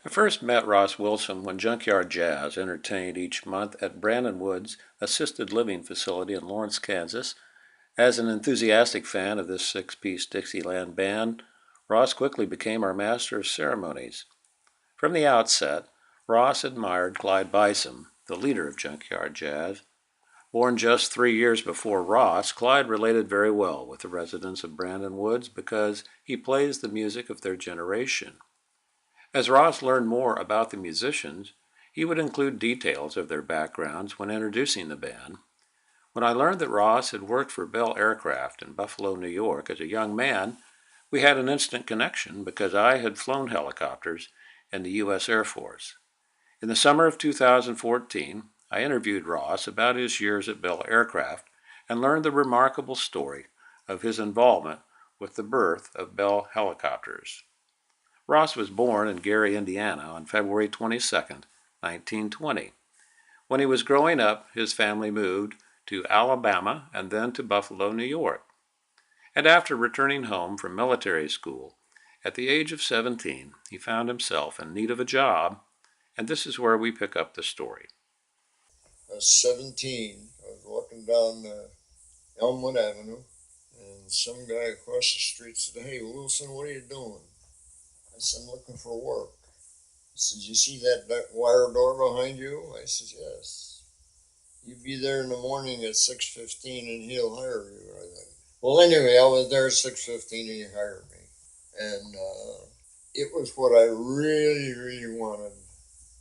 I first met Ross Wilson when Junkyard Jazz entertained each month at Brandon Woods' assisted living facility in Lawrence, Kansas. As an enthusiastic fan of this six-piece Dixieland band, Ross quickly became our master of ceremonies. From the outset, Ross admired Clyde Bison, the leader of Junkyard Jazz. Born just 3 years before Ross, Clyde related very well with the residents of Brandon Woods because he plays the music of their generation. As Ross learned more about the musicians, he would include details of their backgrounds when introducing the band. When I learned that Ross had worked for Bell Aircraft in Buffalo, New York as a young man, we had an instant connection because I had flown helicopters in the U.S. Air Force. In the summer of 2014, I interviewed Ross about his years at Bell Aircraft and learned the remarkable story of his involvement with the birth of Bell helicopters. Ross was born in Gary, Indiana on February 22, 1920. When he was growing up, his family moved to Alabama and then to Buffalo, New York. And after returning home from military school, at the age of 17, he found himself in need of a job, and this is where we pick up the story. I was 17. I was walking down Elmwood Avenue, and some guy across the street said, "Hey, Wilson, what are you doing?" I said, "I'm looking for work." He said, "You see that wire door behind you?" I said, "Yes." "You be there in the morning at 6:15 and he'll hire you." I thought, well, anyway, I was there at 6:15 and he hired me. And it was what I really, really wanted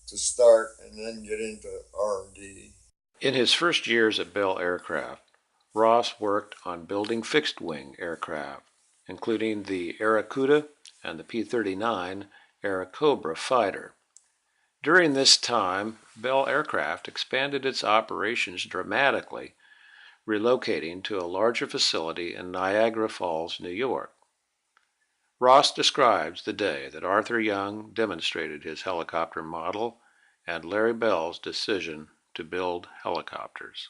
to start and then get into R&D. In his first years at Bell Aircraft, Ross worked on building fixed-wing aircraft, including the Airacuda and the P-39 Airacobra fighter. During this time, Bell Aircraft expanded its operations dramatically, relocating to a larger facility in Niagara Falls, New York. Ross describes the day that Arthur Young demonstrated his helicopter model and Larry Bell's decision to build helicopters.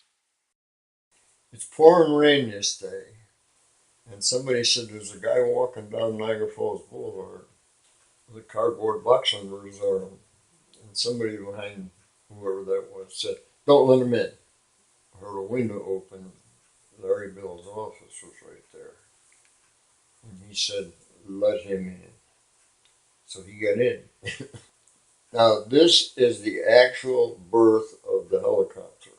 It's pouring rain this day, and somebody said there's a guy walking down Niagara Falls Boulevard with a cardboard box under his arm. And somebody behind whoever that was said, "Don't let him in." I heard a window open. Larry Bell's office was right there. And he said, "Let him in." So he got in. Now, this is the actual birth of the helicopter.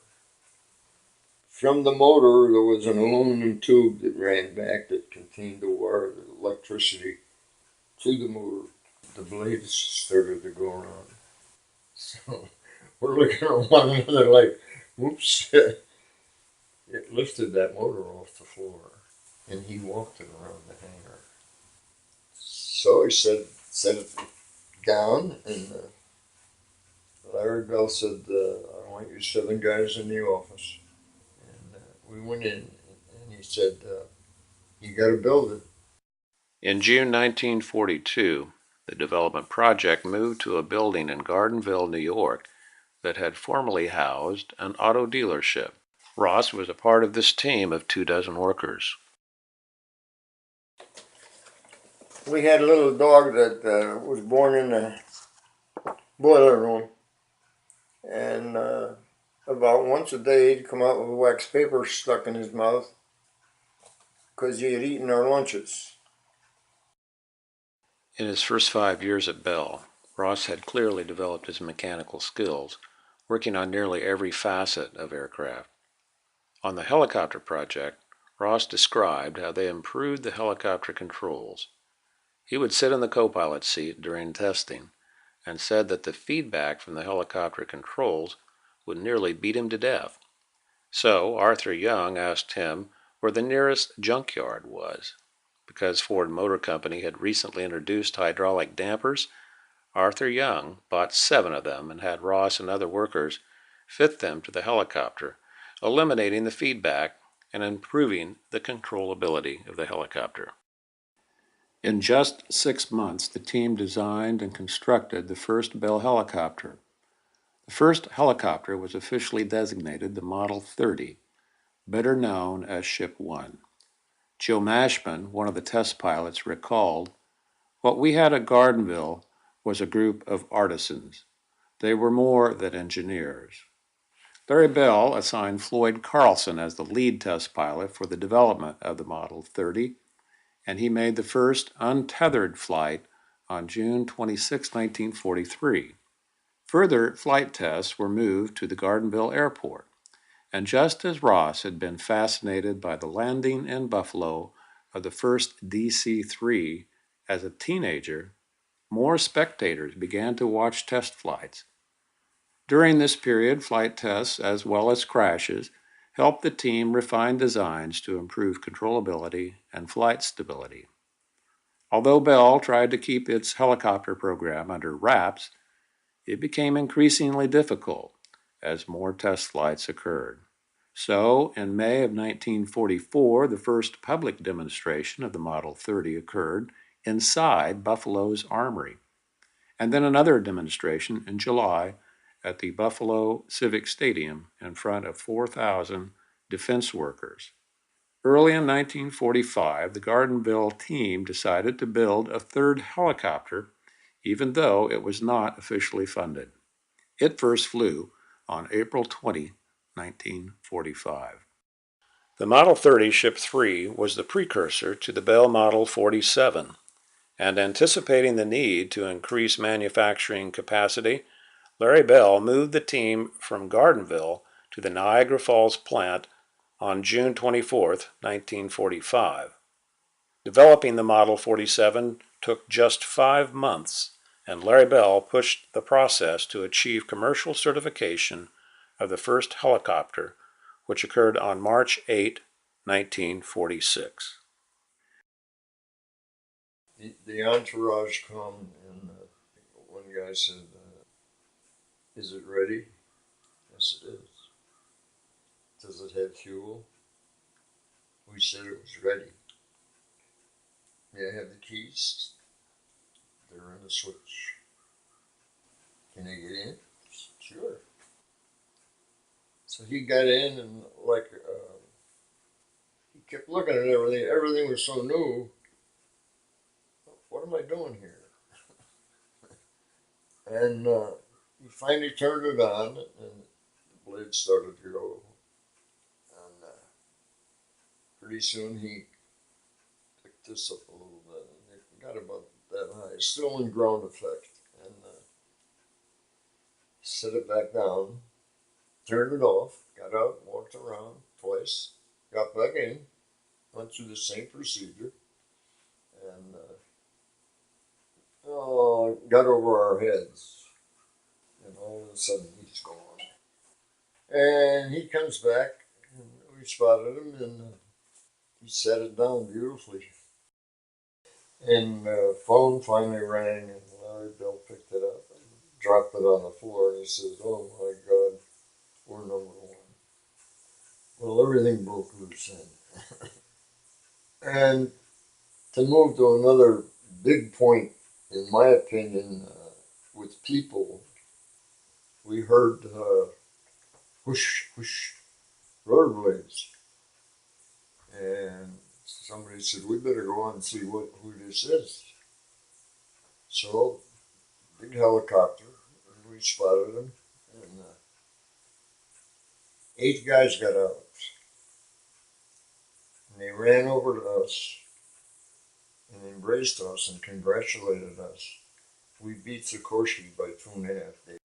From the motor, there was an aluminum tube that ran back that contained the wire, the electricity to the motor. The blades started to go around. So we're looking at one another like, whoops. It lifted that motor off the floor, and he walked it around the hangar. So he said, "Set it down," and Larry Bell said, "I want you 7 guys in the office." And we went in, and he said, "You got to build it." In June 1942, the development project moved to a building in Gardenville, New York, that had formerly housed an auto dealership. Ross was a part of this team of 24 workers. We had a little dog that was born in the boiler room, and about once a day he'd come out with wax paper stuck in his mouth because he had eaten our lunches. In his first 5 years at Bell, Ross had clearly developed his mechanical skills, working on nearly every facet of aircraft. On the helicopter project, Ross described how they improved the helicopter controls. He would sit in the co-pilot seat during testing and said that the feedback from the helicopter controls would nearly beat him to death. So Arthur Young asked him where the nearest junkyard was. Because Ford Motor Company had recently introduced hydraulic dampers, Arthur Young bought 7 of them and had Ross and other workers fit them to the helicopter, eliminating the feedback and improving the controllability of the helicopter. In just 6 months, the team designed and constructed the first Bell helicopter. The first helicopter was officially designated the Model 30, better known as Ship 1. Joe Mashman, one of the test pilots, recalled, "What we had at Gardenville was a group of artisans. They were more than engineers. Larry Bell assigned Floyd Carlson as the lead test pilot for the development of the Model 30, and he made the first untethered flight on June 26, 1943. Further flight tests were moved to the Gardenville Airport, and just as Ross had been fascinated by the landing in Buffalo of the first DC-3 as a teenager, more spectators began to watch test flights. During this period, flight tests, as well as crashes, helped the team refine designs to improve controllability and flight stability. Although Bell tried to keep its helicopter program under wraps, it became increasingly difficult as more test flights occurred. So, in May of 1944, the first public demonstration of the Model 30 occurred inside Buffalo's Armory, and then another demonstration in July at the Buffalo Civic Stadium in front of 4,000 defense workers. Early in 1945, the Gardenville team decided to build a third helicopter, even though it was not officially funded. It first flew on April 20, 1945. The Model 30 Ship 3 was the precursor to the Bell Model 47, and anticipating the need to increase manufacturing capacity, Larry Bell moved the team from Gardenville to the Niagara Falls plant on June 24, 1945. Developing the Model 47 took just 5 months, and Larry Bell pushed the process to achieve commercial certification of the first helicopter, which occurred on March 8, 1946. The entourage come, and one guy said, "Is it ready?" Yes, it is. Does it have fuel? We said it was ready. May I have the keys? They're in the switch. Can I get in? Sure. So he got in, and he kept looking at everything. Everything was so new. What am I doing here? And he finally turned it on, and the blade started to go. And pretty soon he picked this up a little bit, and it got about that high, still in ground effect. And set it back down, turned it off, got out, walked around twice, got back in, went through the same procedure, and got over our heads. And all of a sudden he's gone. And he comes back, and we spotted him, and he set it down beautifully. And the phone finally rang, and Larry Bell picked it up and dropped it on the floor, and he says, "Oh my God, we're number one." Well, everything broke loose then. And to move to another big point, in my opinion, with people, we heard whoosh, whoosh, rollerblades. And somebody said, "We better go on and see who this is." So, big helicopter, and we spotted him, and 8 guys got out, and they ran over to us and embraced us and congratulated us. We beat Sikorsky by 2.5 days.